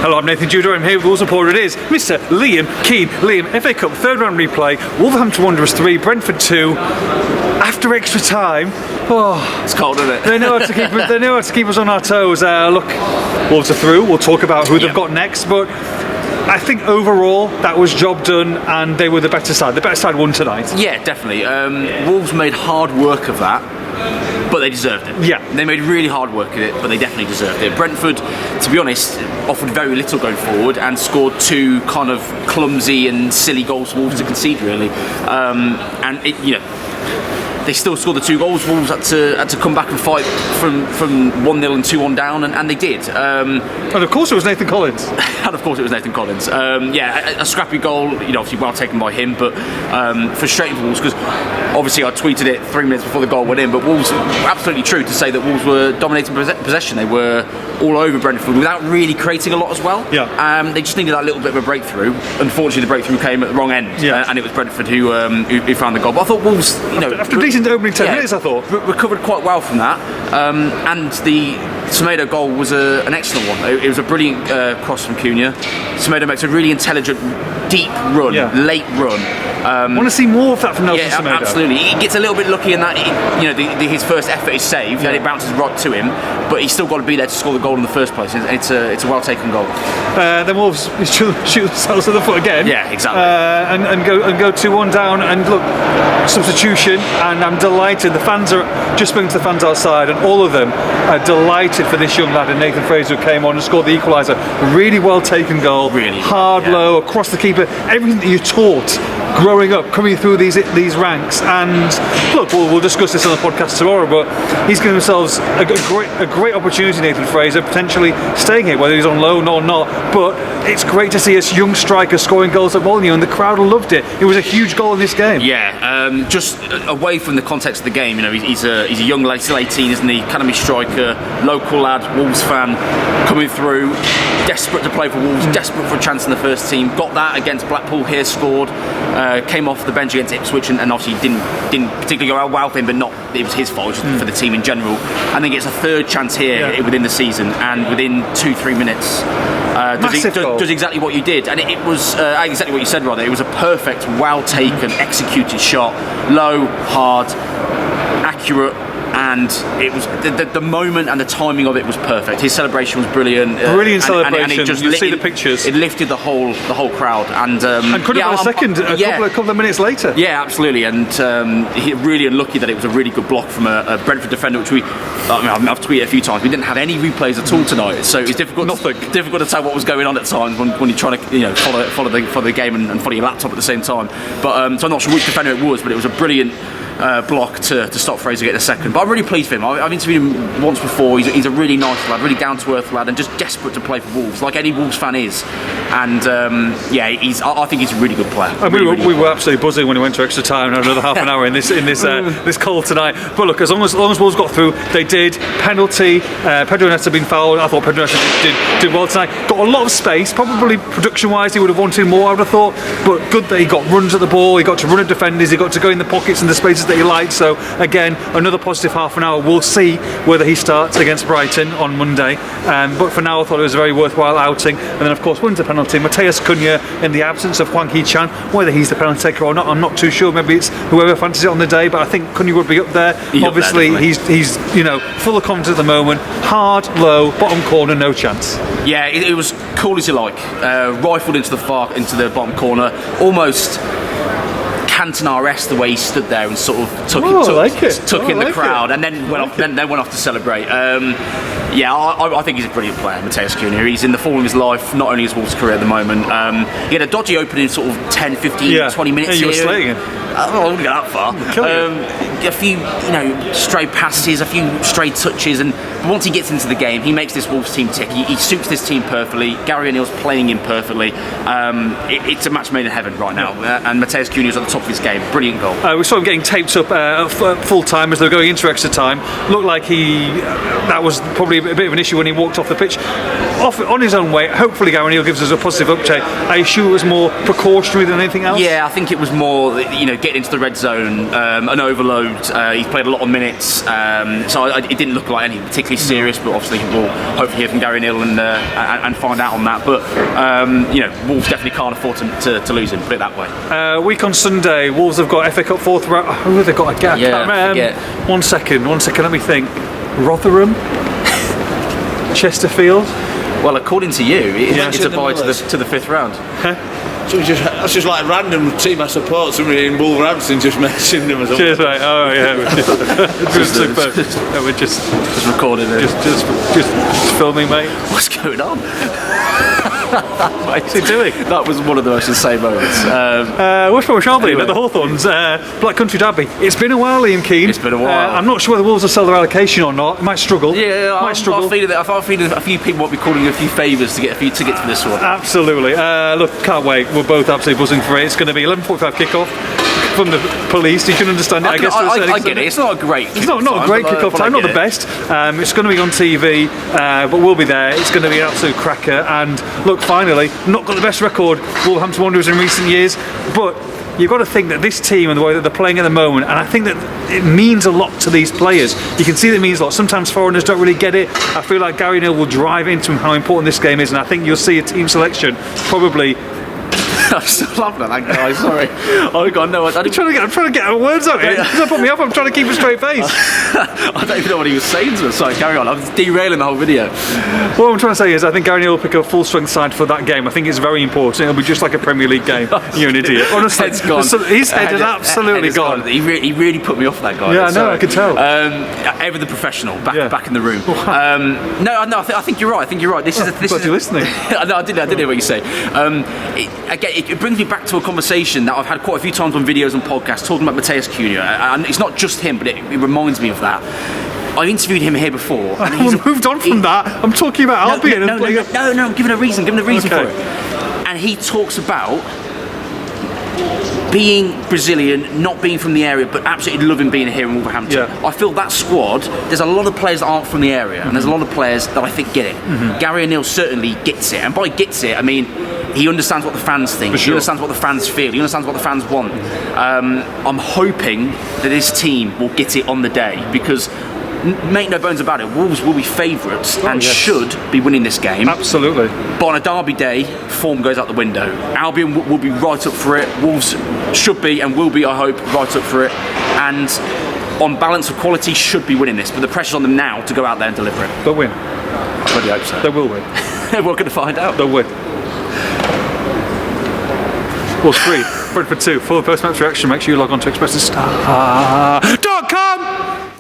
Hello, I'm Nathan Judah. I'm here with Wolves reporter. It is Mr. Liam Keane. Liam, FA Cup third round replay. Wolverhampton Wanderers 3, Brentford 2. After extra time, it's cold, isn't it? They know how to keep us on our toes. Look, Wolves are through. We'll talk about who they've got next, but I think overall that was job done, and they were the better side. The better side won tonight. Yeah, definitely. Wolves made hard work of that, but they deserved it. Yeah. They made really hard work of it, but they definitely deserved it. Brentford, to be honest, offered very little going forward and scored two kind of clumsy and silly goals for Wolves to concede, really. They still scored the two goals. Wolves had to come back and fight from 1-0 and 2-1 down, and they did. And of course it was Nathan Collins. A scrappy goal, obviously well taken by him, but frustrating for Wolves because obviously I tweeted it 3 minutes before the goal went in, but Wolves, absolutely true to say that Wolves were dominating possession. They were all over Brentford without really creating a lot as well. Yeah. They just needed that little bit of a breakthrough. Unfortunately, the breakthrough came at the wrong end, and it was Brentford who found the goal. But I thought Wolves, after a decent opening 10 minutes, I thought recovered quite well from that. And the Semedo goal was an excellent one. It was a brilliant cross from Cunha. Semedo makes a really intelligent, deep run, late run. I want to see more of that from Nelson Semedo. Absolutely. He gets a little bit lucky in that his first effort is saved, and it bounces right to him, but he's still got to be there to score the goal in the first place. It's a well taken goal. Then Wolves shoot themselves in the foot again. Yeah, exactly. And go 2-1 down, and look, substitution, and I'm delighted. The fans are just speaking to the fans outside, and all of them are delighted for this young lad, and Nathan Fraser, who came on and scored the equaliser. Really well taken goal. Really hard, low, across the keeper. Everything that you're taught growing up, coming through these ranks. And look, we'll discuss this on the podcast tomorrow, but he's given himself a great opportunity, Nathan Fraser, potentially staying here, whether he's on loan or not. But it's great to see us young strikers scoring goals at Molineux, and the crowd loved it. It was a huge goal in this game. Yeah, just away from the context of the game, he's a young lad, still 18, isn't he? Academy striker, local lad, Wolves fan, coming through, desperate to play for Wolves, desperate for a chance in the first team. Got that against Blackpool here, scored. Came off the bench against Ipswich and obviously didn't particularly go out well for him, but it was his fault, just for the team in general. And then gets a third chance here within the season, and within 2-3 minutes does exactly what you did, and it was exactly what you said, rather. It was a perfect, well taken, executed shot, low, hard, accurate. And it was the moment and the timing of it was perfect. His celebration was brilliant. Brilliant celebration. And it just You'll see the pictures. It lifted the whole crowd. And could have been a second a couple of minutes later. Yeah, absolutely. And he really unlucky that it was a really good block from a Brentford defender, which I've tweeted a few times. We didn't have any replays at all tonight, so it's difficult to tell what was going on at times when you're trying to follow the game and follow your laptop at the same time. But so I'm not sure which defender it was, but it was a brilliant block to stop Fraser getting a second. But I'm really pleased for him. I've interviewed him once before. He's a really nice lad, really down to earth lad, and just desperate to play for Wolves, like any Wolves fan is. And I think he's a really good player. And we were absolutely buzzing when he went to extra time and had another half an hour in this cold tonight. But look, as long as Wolves got through, they did. Penalty. Pedro Neto had been fouled. I thought Pedro Neto did well tonight. Got a lot of space. Probably production-wise, he would have wanted more, I would have thought. But good that he got runs at the ball. He got to run at defenders. He got to go in the pockets and the spaces that he liked. So again, another positive half an hour. We'll see whether he starts against Brighton on Monday. But for now, I thought it was a very worthwhile outing. And then, of course, wins the penalty. Mateus Cunha, in the absence of Hwang Hee-chan, whether he's the penalty taker or not, I'm not too sure. Maybe it's whoever fancies it on the day. But I think Cunha would be up there. Obviously, he's full of confidence at the moment. Hard, low, bottom corner, no chance. Yeah, it was cool as you like. Rifled into the bottom corner, almost Cantona-esque the way he stood there and sort of took in the crowd, and then went off to celebrate. I think he's a brilliant player, Mateus Cunha. He's in the form of his life, not only his Wolves career at the moment. He had a dodgy opening, sort of 10, 15, 20 minutes. You were slaying him. I wouldn't go that far. A few, stray passes, a few stray touches, and once he gets into the game, he makes this Wolves team tick. He suits this team perfectly. Gary O'Neill's playing him perfectly. It's a match made in heaven right now, and Mateus Cunha is at the top of his game. Brilliant goal. We saw him getting taped up full time as they were going into extra time. Looked like that was probably a bit of an issue when he walked off the pitch. On his own way, hopefully Gary O'Neill gives us a positive update. I assume it was more precautionary than anything else? Yeah, I think it was more, getting into the red zone, an overload. He's played a lot of minutes, so it didn't look like any particularly deathly serious, but obviously we'll hopefully hear from Gary Neal and find out on that. But Wolves definitely can't afford to lose him. Put it that way. Week on Sunday, Wolves have got FA Cup fourth round. Who have they got again? Yeah, One second. Let me think. Rotherham, Chesterfield. Well, according to you, it's a bye to the fifth round. So that's just like random team I support. Somebody in Wolverhampton just mentioned them as well. Cheers, mate. Oh yeah, we're just recording it. Just filming, mate. What's going on? What's he doing? That was one of the most insane moments. West Bromwich Albion at the Hawthorns Black Country Derby. It's been a while, Liam Keane. It's been a while. I'm not sure whether Wolves will sell their allocation or not. It might struggle. Yeah, might struggle. I feel a few people might be calling you a few favours to get a few tickets for this one. Absolutely. Look, can't wait. We're both absolutely buzzing for it. It's going to be 11:45 kickoff from the police. You can understand it. I guess. I get it. It's not a great. It's not a great kickoff time. Not the best. It's going to be on TV, but we'll be there. It's going to be an absolute cracker. And look, finally, not got the best record Wolverhampton Wanderers in recent years, but you've got to think that this team and the way that they're playing at the moment, and I think that it means a lot to these players. You can see that it means a lot. Sometimes foreigners don't really get it. I feel like Gary Neal will drive into how important this game is, and I think you'll see a team selection probably. I'm still laughing at that guy. Sorry, I got no. I'm trying to get our words out. It doesn't put me off. I'm trying to keep a straight face. I don't even know what he was saying to us. Sorry, carry on. I was derailing the whole video. What I'm trying to say is, I think Gary Neal will pick a full strength side for that game. I think it's very important. It'll be just like a Premier League game. You're an idiot. Honestly, head's gone. His head is absolutely gone. He really put me off, that guy. Yeah, I know. I could tell. Ever the professional, back in the room. I think you're right. This is. You're listening. No, I didn't hear what you say. It brings me back to a conversation that I've had quite a few times on videos and podcasts talking about Mateus Cunha, and it's not just him, but it reminds me of that. I interviewed him here before. We've moved on from that. I'm talking about Albion. No, I'm giving a reason. For it. And he talks about being Brazilian, not being from the area, but absolutely loving being here in Wolverhampton. Yeah. I feel that squad, there's a lot of players that aren't from the area, and there's a lot of players that I think get it. Gary Neal certainly gets it, and by gets it, I mean he understands what the fans think, he understands what the fans feel, he understands what the fans want. I'm hoping that this team will get it on the day, because make no bones about it, Wolves will be favourites and should be winning this game. Absolutely. But on a derby day, form goes out the window. Albion will be right up for it. Wolves should be and will be, I hope, right up for it. And on balance of quality, should be winning this. But the pressure's on them now to go out there and deliver it. They'll win. I really hope so. They will win. We're going to find out. They'll win. Wolves 3, Brentford 2. For the post-match reaction, make sure you log on to Express the Star.